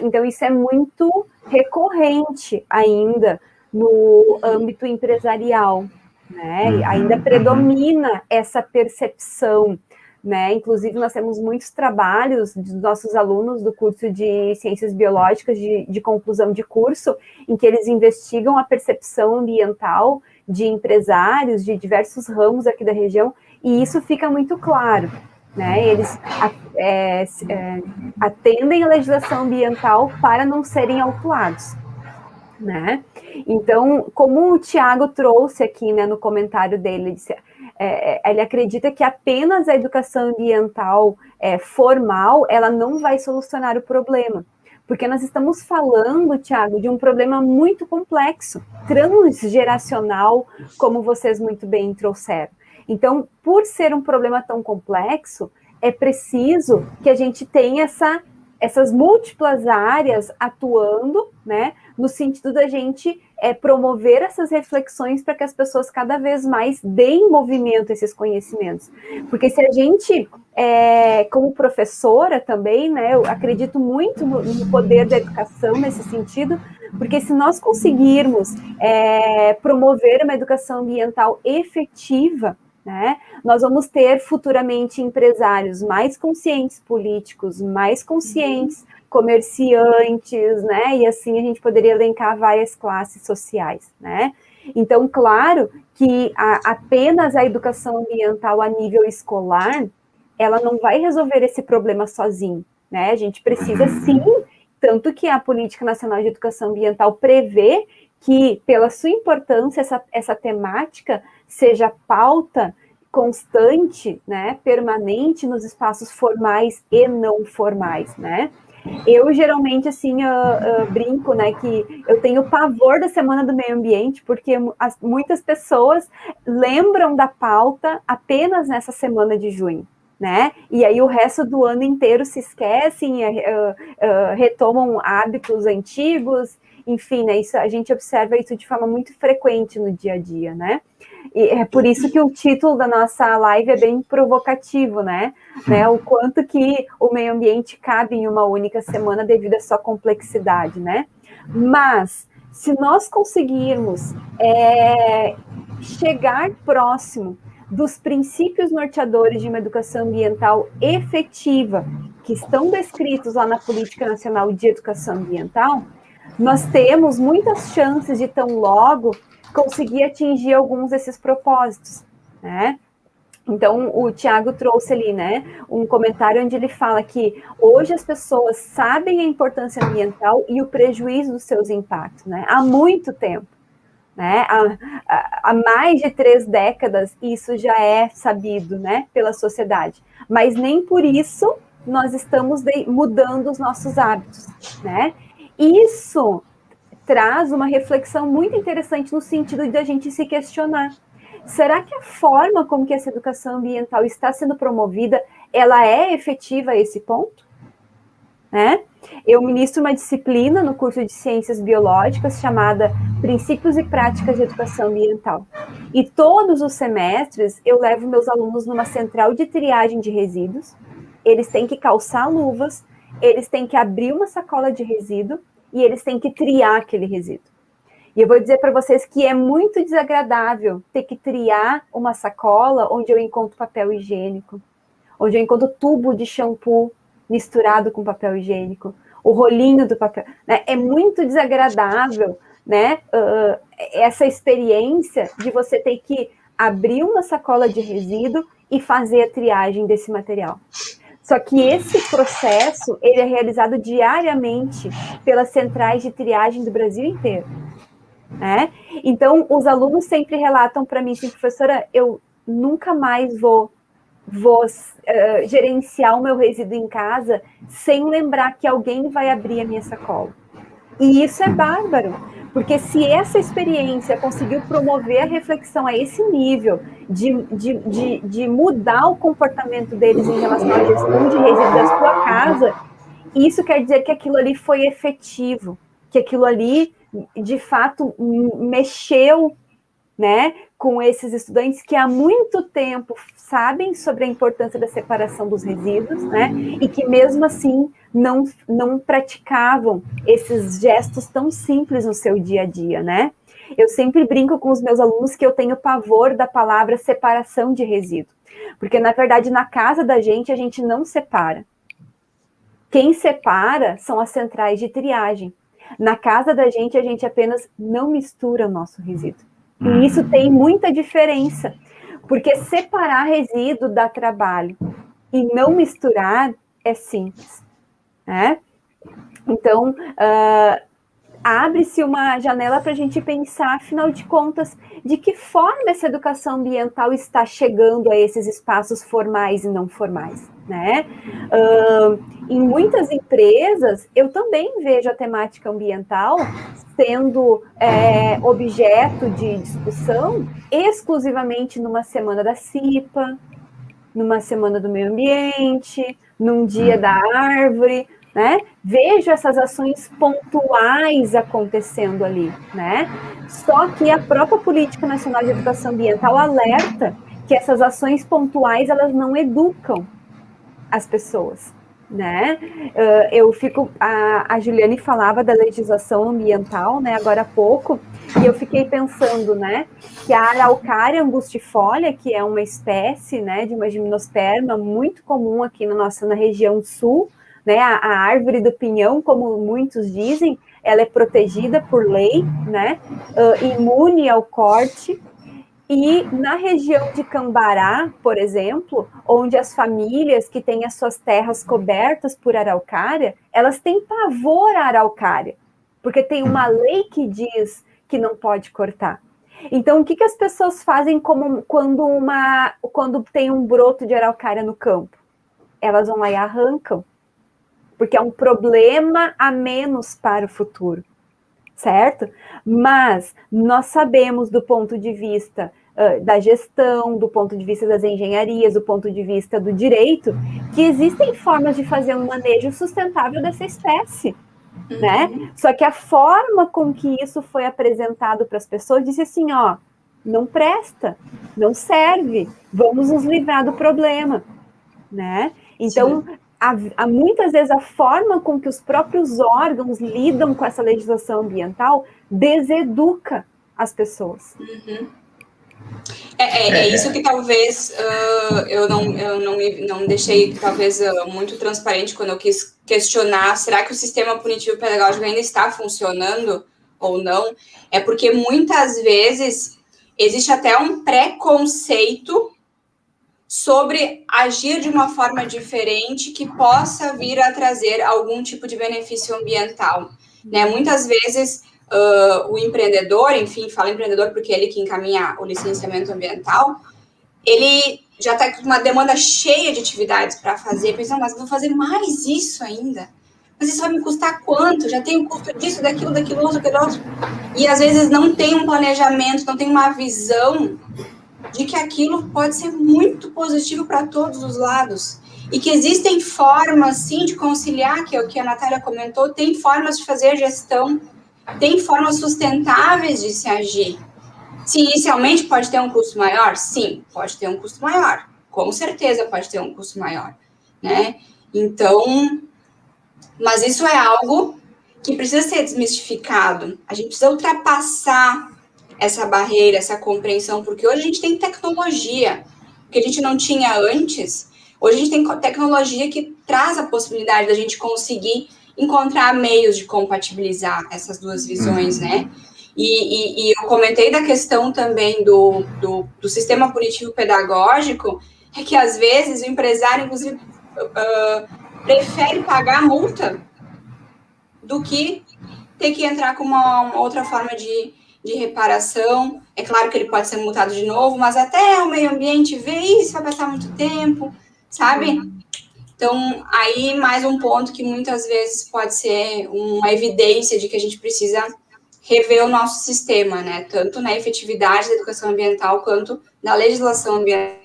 Então, isso é muito recorrente ainda no âmbito empresarial, né? Ainda predomina essa percepção, né? Inclusive, nós temos muitos trabalhos dos nossos alunos do curso de Ciências Biológicas, de conclusão de curso, em que eles investigam a percepção ambiental de empresários de diversos ramos aqui da região, e isso fica muito claro, né? Eles atendem a legislação ambiental para não serem autuados, né? Então, como o Tiago trouxe aqui, né, no comentário dele, ele acredita que apenas a educação ambiental formal, ela não vai solucionar o problema, porque nós estamos falando, Tiago, de um problema muito complexo, transgeracional, como vocês muito bem trouxeram. Então, por ser um problema tão complexo, é preciso que a gente tenha essas múltiplas áreas atuando, né, no sentido da gente promover essas reflexões para que as pessoas cada vez mais deem movimento a esses conhecimentos. Porque se a gente, como professora também, né, eu acredito muito no poder da educação nesse sentido, porque se nós conseguirmos promover uma educação ambiental efetiva, né, nós vamos ter futuramente empresários mais conscientes, políticos mais conscientes, comerciantes, né, e assim a gente poderia elencar várias classes sociais, né. Então, claro que apenas a educação ambiental a nível escolar, ela não vai resolver esse problema sozinho, né, a gente precisa sim, tanto que a Política Nacional de Educação Ambiental prevê que, pela sua importância, essa temática seja pauta constante, né, permanente nos espaços formais e não formais, né. Eu, geralmente, assim, brinco, né, que eu tenho pavor da Semana do Meio Ambiente, porque muitas pessoas lembram da pauta apenas nessa semana de junho, né, e aí o resto do ano inteiro se esquecem, retomam hábitos antigos, enfim, né, isso, a gente observa isso de forma muito frequente no dia a dia, né. E é por isso que o título da nossa live é bem provocativo, né? O quanto que o meio ambiente cabe em uma única semana devido à sua complexidade, né? Mas, se nós conseguirmos chegar próximo dos princípios norteadores de uma educação ambiental efetiva, que estão descritos lá na Política Nacional de Educação Ambiental, nós temos muitas chances de tão logo conseguir atingir alguns desses propósitos, né? Então, o Tiago trouxe ali, né, um comentário onde ele fala que hoje as pessoas sabem a importância ambiental e o prejuízo dos seus impactos, né, há muito tempo, né? Há mais de 3 décadas isso já é sabido, né, pela sociedade, mas nem por isso nós estamos mudando os nossos hábitos, né? Isso traz uma reflexão muito interessante no sentido de a gente se questionar. Será que a forma como que essa educação ambiental está sendo promovida, ela é efetiva a esse ponto? Né? Eu ministro uma disciplina no curso de Ciências Biológicas chamada Princípios e Práticas de Educação Ambiental. E todos os semestres eu levo meus alunos numa central de triagem de resíduos, eles têm que calçar luvas, eles têm que abrir uma sacola de resíduo e eles têm que triar aquele resíduo. E eu vou dizer para vocês que é muito desagradável ter que triar uma sacola onde eu encontro papel higiênico, onde eu encontro tubo de shampoo misturado com papel higiênico, o rolinho do papel. Né? É muito desagradável, né, essa experiência de você ter que abrir uma sacola de resíduo e fazer a triagem desse material. Só que esse processo, ele é realizado diariamente pelas centrais de triagem do Brasil inteiro. Né? Então, os alunos sempre relatam para mim assim, professora, eu nunca mais vou gerenciar o meu resíduo em casa sem lembrar que alguém vai abrir a minha sacola. E isso é bárbaro, porque se essa experiência conseguiu promover a reflexão a esse nível de mudar o comportamento deles em relação à gestão de resíduos da sua casa, isso quer dizer que aquilo ali foi efetivo, que aquilo ali, de fato, mexeu, né, com esses estudantes que há muito tempo sabem sobre a importância da separação dos resíduos, né, e que mesmo assim não praticavam esses gestos tão simples no seu dia a dia, né. Eu sempre brinco com os meus alunos que eu tenho pavor da palavra separação de resíduo, porque na verdade na casa da gente a gente não separa. Quem separa são as centrais de triagem. Na casa da gente a gente apenas não mistura o nosso resíduo. E isso tem muita diferença, porque separar resíduo dá trabalho e não misturar é simples, né? Então, abre-se uma janela para a gente pensar, afinal de contas, de que forma essa educação ambiental está chegando a esses espaços formais e não formais, né? Em muitas empresas, eu também vejo a temática ambiental sendo objeto de discussão exclusivamente numa semana da CIPA, numa semana do meio ambiente, num dia da árvore, né? Vejo essas ações pontuais acontecendo ali, né? Só que a própria Política Nacional de Educação Ambiental alerta que essas ações pontuais, elas não educam as pessoas, né? A Juliane falava da legislação ambiental, né, agora há pouco, e eu fiquei pensando, né, que a araucária angustifolia, que é uma espécie, né, de uma gimnosperma muito comum aqui na região sul, né, a árvore do pinhão, como muitos dizem, ela é protegida por lei, né, imune ao corte. E na região de Cambará, por exemplo, onde as famílias que têm as suas terras cobertas por araucária, elas têm pavor à araucária, porque tem uma lei que diz que não pode cortar. Então, o que as pessoas fazem quando tem um broto de araucária no campo? Elas vão lá e arrancam, porque é um problema a menos para o futuro. Certo? Mas nós sabemos do ponto de vista da gestão, do ponto de vista das engenharias, do ponto de vista do direito, que existem formas de fazer um manejo sustentável dessa espécie, né? Só que a forma com que isso foi apresentado para as pessoas disse assim, ó, não presta, não serve, vamos nos livrar do problema, né? Então, há muitas vezes a forma com que os próprios órgãos lidam com essa legislação ambiental deseduca as pessoas. É isso que talvez eu não deixei talvez muito transparente quando eu quis questionar, será que o sistema punitivo pedagógico ainda está funcionando ou não? É porque muitas vezes existe até um preconceito sobre agir de uma forma diferente que possa vir a trazer algum tipo de benefício ambiental, né? Muitas vezes o empreendedor, enfim, fala empreendedor porque é ele que encaminha o licenciamento ambiental, ele já está com uma demanda cheia de atividades para fazer, pensando, mas vou fazer mais isso ainda? Mas isso vai me custar quanto? Já tem o custo disso, daquilo outro. E às vezes não tem um planejamento, não tem uma visão de que aquilo pode ser muito positivo para todos os lados. E que existem formas, sim, de conciliar, que é o que a Natália comentou, tem formas de fazer gestão, tem formas sustentáveis de se agir. Se inicialmente pode ter um custo maior, sim, pode ter um custo maior. Com certeza pode ter um custo maior, né? Então, mas isso é algo que precisa ser desmistificado. A gente precisa ultrapassar essa barreira, essa compreensão, porque hoje a gente tem tecnologia, que a gente não tinha antes. Hoje a gente tem tecnologia que traz a possibilidade da gente conseguir encontrar meios de compatibilizar essas duas visões, né? E eu comentei da questão também do sistema punitivo-pedagógico, é que às vezes o empresário, inclusive, prefere pagar a multa do que ter que entrar com uma outra forma de reparação. É claro que ele pode ser multado de novo, mas até o meio ambiente vê isso, vai passar muito tempo, sabe? Então, aí mais um ponto que muitas vezes pode ser uma evidência de que a gente precisa rever o nosso sistema, né? Tanto na efetividade da educação ambiental quanto na legislação ambiental.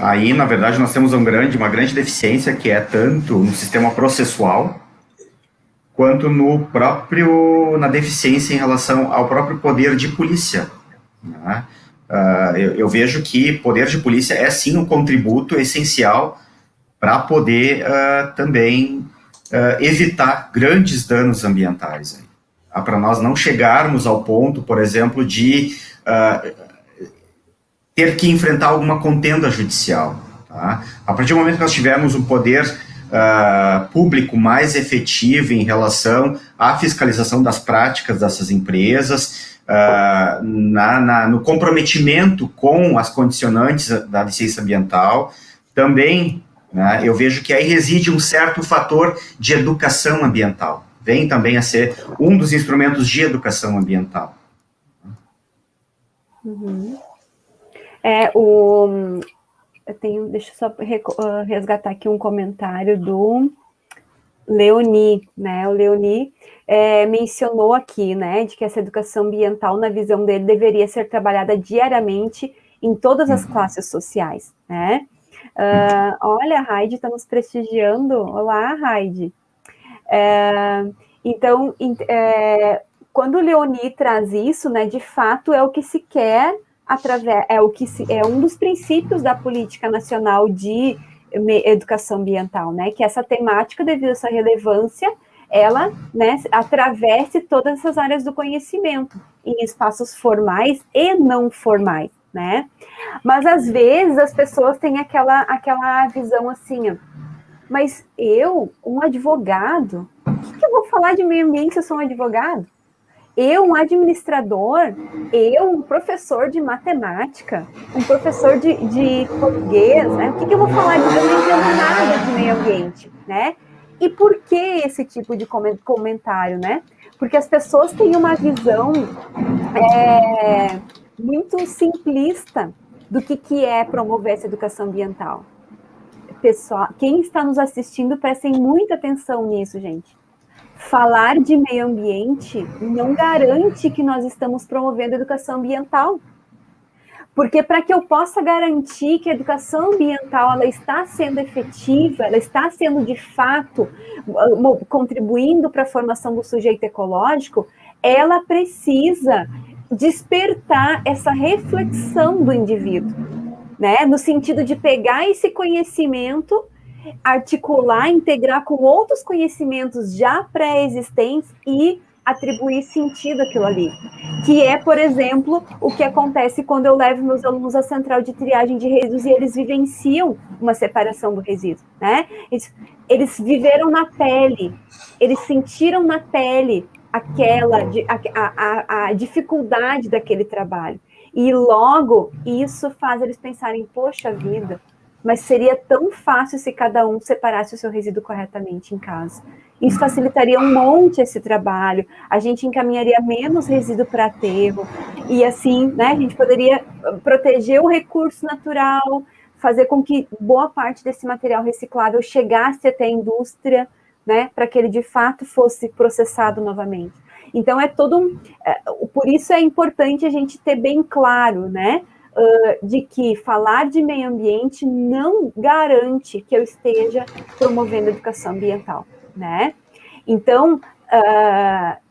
Aí, na verdade, nós temos uma grande deficiência, que é tanto no sistema processual, quanto na deficiência em relação ao próprio poder de polícia, né? Eu vejo que poder de polícia é, sim, um contributo essencial para poder também evitar grandes danos ambientais. Para nós não chegarmos ao ponto, por exemplo, de ter que enfrentar alguma contenda judicial. Tá? A partir do momento que nós tivermos um poder público mais efetivo em relação à fiscalização das práticas dessas empresas, no comprometimento com as condicionantes da licença ambiental, também, né, eu vejo que aí reside um certo fator de educação ambiental. Vem também a ser um dos instrumentos de educação ambiental. Deixa eu só resgatar aqui um comentário do Leoni, né? O Leoni mencionou aqui, né, de que essa educação ambiental, na visão dele, deveria ser trabalhada diariamente em todas as classes sociais, né? Olha, a Raide está nos prestigiando. Olá, Raide. Então, quando o Leoni traz isso, né, de fato é o que se quer é um dos princípios da política nacional de educação ambiental, né, que essa temática, devido a sua relevância, ela, né, atravesse todas essas áreas do conhecimento, em espaços formais e não formais, né, mas às vezes as pessoas têm aquela visão assim, mas eu, um advogado, o que eu vou falar de meio ambiente se eu sou um advogado? Eu, um administrador, eu, um professor de matemática, um professor de português, né? O que eu vou falar de eu não entendo nada de meio ambiente, né? E por que esse tipo de comentário, né? Porque as pessoas têm uma visão muito simplista do que é promover essa educação ambiental. Pessoal, quem está nos assistindo, prestem muita atenção nisso, gente. Falar de meio ambiente não garante que nós estamos promovendo educação ambiental. Porque para que eu possa garantir que a educação ambiental ela está sendo efetiva, ela está sendo de fato contribuindo para a formação do sujeito ecológico, ela precisa despertar essa reflexão do indivíduo, né? No sentido de pegar esse conhecimento, articular, integrar com outros conhecimentos já pré-existentes e atribuir sentido àquilo ali. Que é, por exemplo, o que acontece quando eu levo meus alunos à central de triagem de resíduos e eles vivenciam uma separação do resíduo, né? Eles viveram na pele, eles sentiram na pele a dificuldade daquele trabalho. E logo isso faz eles pensarem, poxa vida, mas seria tão fácil se cada um separasse o seu resíduo corretamente em casa. Isso facilitaria um monte esse trabalho, a gente encaminharia menos resíduo para aterro, e assim, né, a gente poderia proteger o recurso natural, fazer com que boa parte desse material reciclável chegasse até a indústria, né, para que ele de fato fosse processado novamente. Então por isso é importante a gente ter bem claro, né, de que falar de meio ambiente não garante que eu esteja promovendo educação ambiental, né? Então,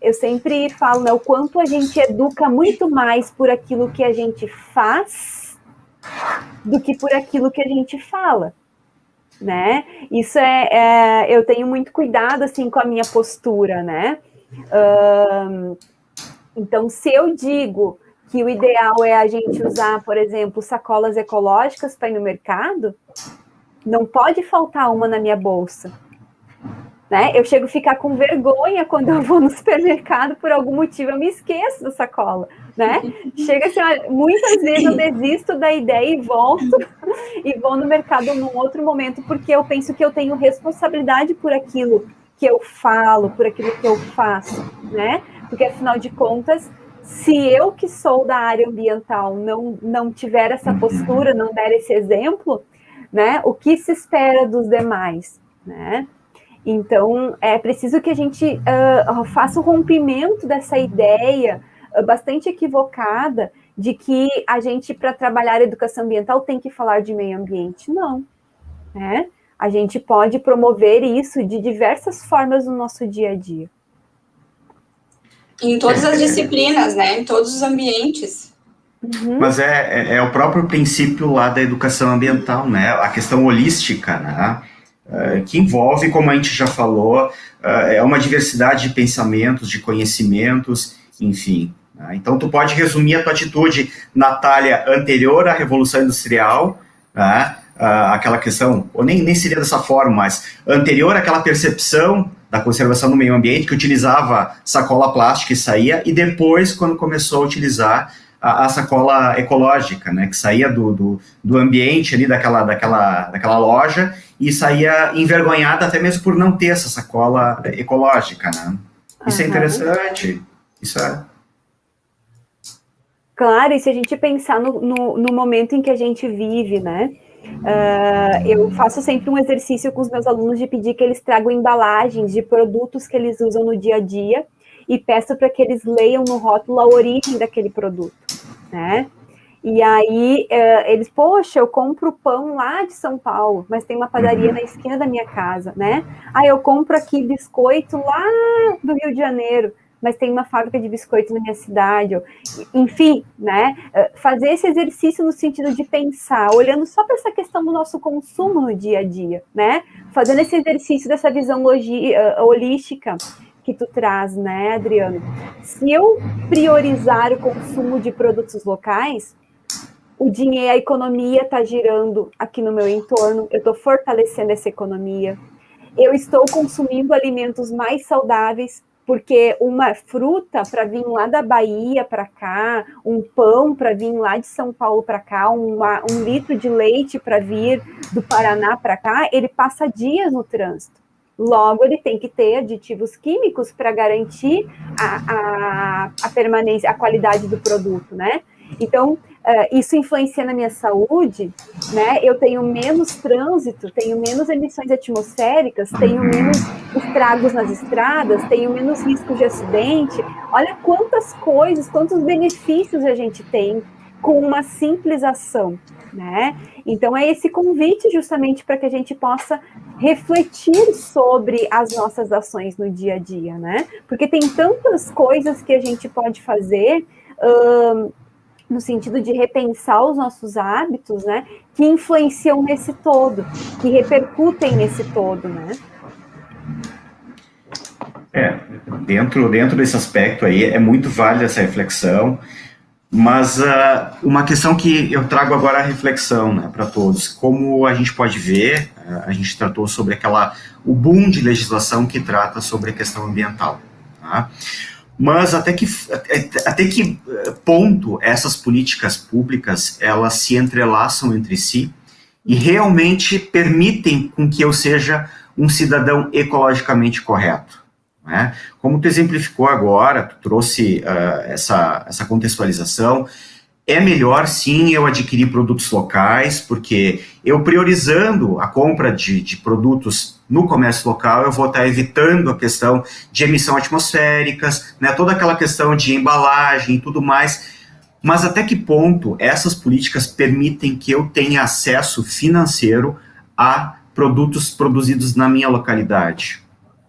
eu sempre falo, né, o quanto a gente educa muito mais por aquilo que a gente faz do que por aquilo que a gente fala, né? Isso eu tenho muito cuidado, assim, com a minha postura, né? Então, se eu digo que o ideal é a gente usar, por exemplo, sacolas ecológicas para ir no mercado, não pode faltar uma na minha bolsa, né? Eu chego a ficar com vergonha quando eu vou no supermercado, por algum motivo eu me esqueço da sacola, né? Chega assim, muitas vezes eu desisto da ideia e volto e vou no mercado num outro momento, porque eu penso que eu tenho responsabilidade por aquilo que eu falo, por aquilo que eu faço, né? Porque afinal de contas, se eu que sou da área ambiental não tiver essa postura, não der esse exemplo, né? O que se espera dos demais, né? Então, é preciso que a gente faça o rompimento dessa ideia bastante equivocada de que a gente, para trabalhar a educação ambiental, tem que falar de meio ambiente. Não, né? A gente pode promover isso de diversas formas no nosso dia a dia. Em todas as disciplinas, né? Em todos os ambientes. Uhum. Mas é o próprio princípio lá da educação ambiental, né? A questão holística, né? Que envolve, como a gente já falou, é uma diversidade de pensamentos, de conhecimentos, enfim. Né? Então, tu pode resumir a tua atitude, Natália, anterior à Revolução Industrial, né? Aquela questão, ou nem seria dessa forma, mas anterior àquela percepção da conservação do meio ambiente, que utilizava sacola plástica e saía, e depois, quando começou a utilizar a sacola ecológica, né, que saía do ambiente ali daquela loja e saía envergonhada até mesmo por não ter essa sacola ecológica, né? Isso é interessante, isso é... Claro, e se a gente pensar no momento em que a gente vive, né? Eu faço sempre um exercício com os meus alunos de pedir que eles tragam embalagens de produtos que eles usam no dia a dia e peço para que eles leiam no rótulo a origem daquele produto, né? E aí eles, poxa, eu compro pão lá de São Paulo, mas tem uma padaria na esquina da minha casa, né? Eu compro aqui biscoito lá do Rio de Janeiro, mas tem uma fábrica de biscoitos na minha cidade, enfim, né? Fazer esse exercício no sentido de pensar, olhando só para essa questão do nosso consumo no dia a dia, né? Fazendo esse exercício dessa visão holística que tu traz, né, Adriano? Se eu priorizar o consumo de produtos locais, o dinheiro, a economia está girando aqui no meu entorno, eu estou fortalecendo essa economia, eu estou consumindo alimentos mais saudáveis, porque uma fruta para vir lá da Bahia para cá, um pão para vir lá de São Paulo para cá, um litro de leite para vir do Paraná para cá, ele passa dias no trânsito. Logo, ele tem que ter aditivos químicos para garantir a permanência, a qualidade do produto, né? Então, isso influencia na minha saúde, né? Eu tenho menos trânsito, tenho menos emissões atmosféricas, tenho menos estragos nas estradas, tenho menos riscos de acidente. Olha quantas coisas, quantos benefícios a gente tem com uma simples ação, né? Então, é esse convite justamente para que a gente possa refletir sobre as nossas ações no dia a dia, né? Porque tem tantas coisas que a gente pode fazer no sentido de repensar os nossos hábitos, né, que influenciam nesse todo, que repercutem nesse todo, né? Dentro desse aspecto aí, é muito válida essa reflexão, mas uma questão que eu trago agora a reflexão, né, para todos, como a gente pode ver, a gente tratou sobre o boom de legislação que trata sobre a questão ambiental, tá? Mas até que ponto essas políticas públicas elas se entrelaçam entre si e realmente permitem com que eu seja um cidadão ecologicamente correto. Né? Como tu exemplificou agora, tu trouxe essa contextualização, é melhor, sim, eu adquirir produtos locais, porque eu priorizando a compra de produtos no comércio local, eu vou estar evitando a questão de emissão atmosféricas, né, toda aquela questão de embalagem e tudo mais. Mas até que ponto essas políticas permitem que eu tenha acesso financeiro a produtos produzidos na minha localidade?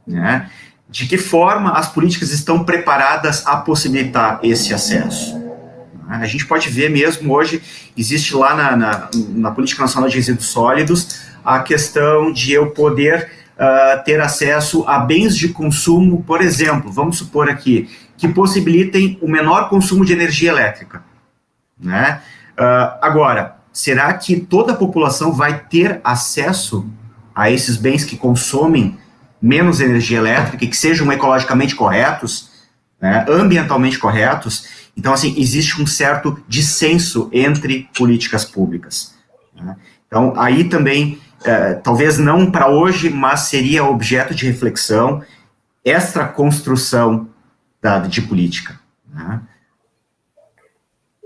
Né? De que forma as políticas estão preparadas a possibilitar esse acesso? A gente pode ver mesmo hoje, existe lá na Política Nacional de Resíduos Sólidos, a questão de eu poder ter acesso a bens de consumo, por exemplo, vamos supor aqui, que possibilitem o menor consumo de energia elétrica. Né? Agora, será que toda a população vai ter acesso a esses bens que consomem menos energia elétrica e que sejam ecologicamente corretos, né, ambientalmente corretos? Então, assim, existe um certo dissenso entre políticas públicas. Né? Então, aí também, talvez não para hoje, mas seria objeto de reflexão esta construção de política. Né?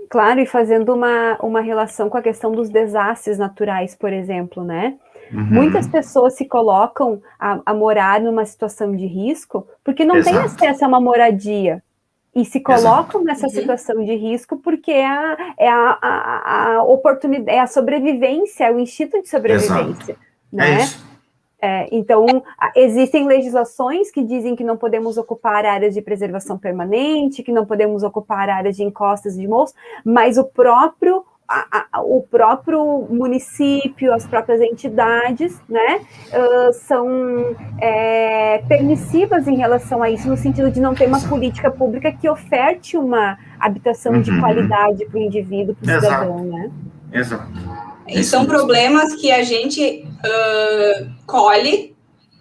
Claro, e fazendo uma relação com a questão dos desastres naturais, por exemplo, né? Uhum. Muitas pessoas se colocam a morar numa situação de risco porque não tem acesso a uma moradia. E se colocam nessa situação de risco porque é a oportunidade, é a sobrevivência, é o instinto de sobrevivência. Né? É isso. Então, existem legislações que dizem que não podemos ocupar áreas de preservação permanente, que não podemos ocupar áreas de encostas de morros, mas o próprio município, as próprias entidades, né, são permissivas em relação a isso, no sentido de não ter uma política pública que oferte uma habitação de qualidade para o indivíduo, para o cidadão, né? Exato. E são problemas que a gente colhe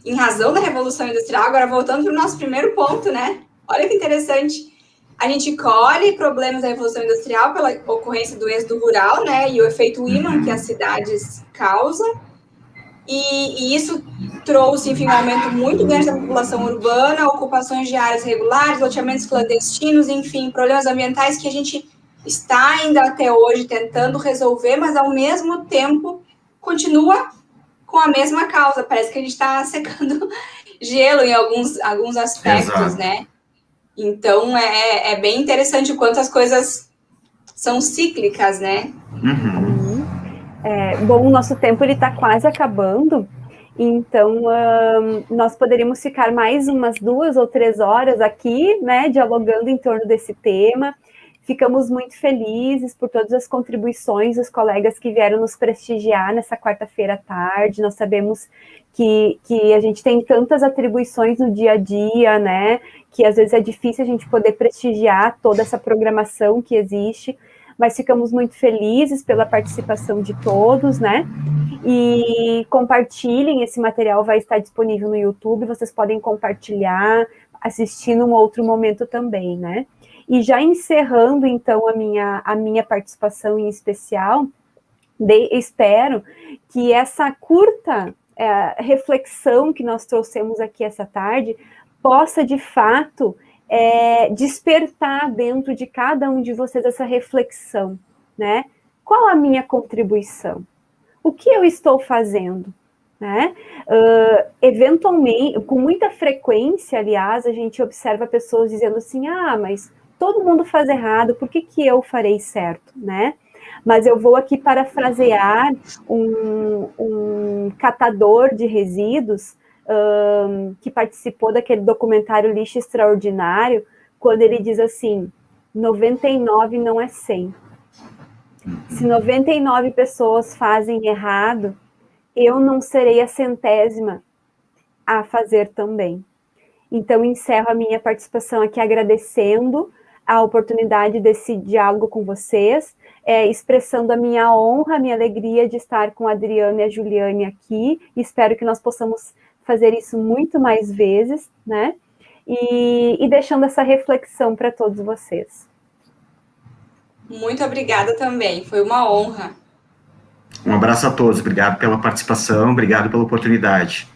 em razão da Revolução Industrial. Agora, voltando para o nosso primeiro ponto, né? Olha que interessante. A gente colhe problemas da Revolução Industrial pela ocorrência do êxodo rural, né? E o efeito imã que as cidades causam. E isso trouxe, enfim, um aumento muito grande da população urbana, ocupações de áreas regulares, loteamentos clandestinos, enfim, problemas ambientais que a gente está ainda até hoje tentando resolver, mas ao mesmo tempo continua com a mesma causa. Parece que a gente está secando gelo em alguns aspectos, né? Então, é bem interessante o quanto as coisas são cíclicas, né? Bom, o nosso tempo está quase acabando, então nós poderíamos ficar mais umas 2 ou 3 horas aqui, né, dialogando em torno desse tema. Ficamos muito felizes por todas as contribuições dos colegas que vieram nos prestigiar nessa quarta-feira à tarde. Nós sabemos que a gente tem tantas atribuições no dia a dia, né, que às vezes é difícil a gente poder prestigiar toda essa programação que existe, mas ficamos muito felizes pela participação de todos, né, e compartilhem, esse material vai estar disponível no YouTube, vocês podem compartilhar, assistir num outro momento também, né. E já encerrando, então, a minha participação em especial, espero que essa curta reflexão que nós trouxemos aqui essa tarde possa, de fato, despertar dentro de cada um de vocês essa reflexão, né? Qual a minha contribuição? O que eu estou fazendo? Né? Eventualmente, com muita frequência, aliás, a gente observa pessoas dizendo assim, mas todo mundo faz errado, por que eu farei certo, né? Mas eu vou aqui parafrasear um catador de resíduos que participou daquele documentário Lixo Extraordinário, quando ele diz assim, 99 não é 100. Se 99 pessoas fazem errado, eu não serei a 100ª a fazer também. Então, encerro a minha participação aqui agradecendo a oportunidade desse diálogo com vocês, expressando a minha honra, a minha alegria de estar com a Adriana e a Juliane aqui, e espero que nós possamos fazer isso muito mais vezes, né? E deixando essa reflexão para todos vocês. Muito obrigada também, foi uma honra. Um abraço a todos, obrigado pela participação, obrigado pela oportunidade.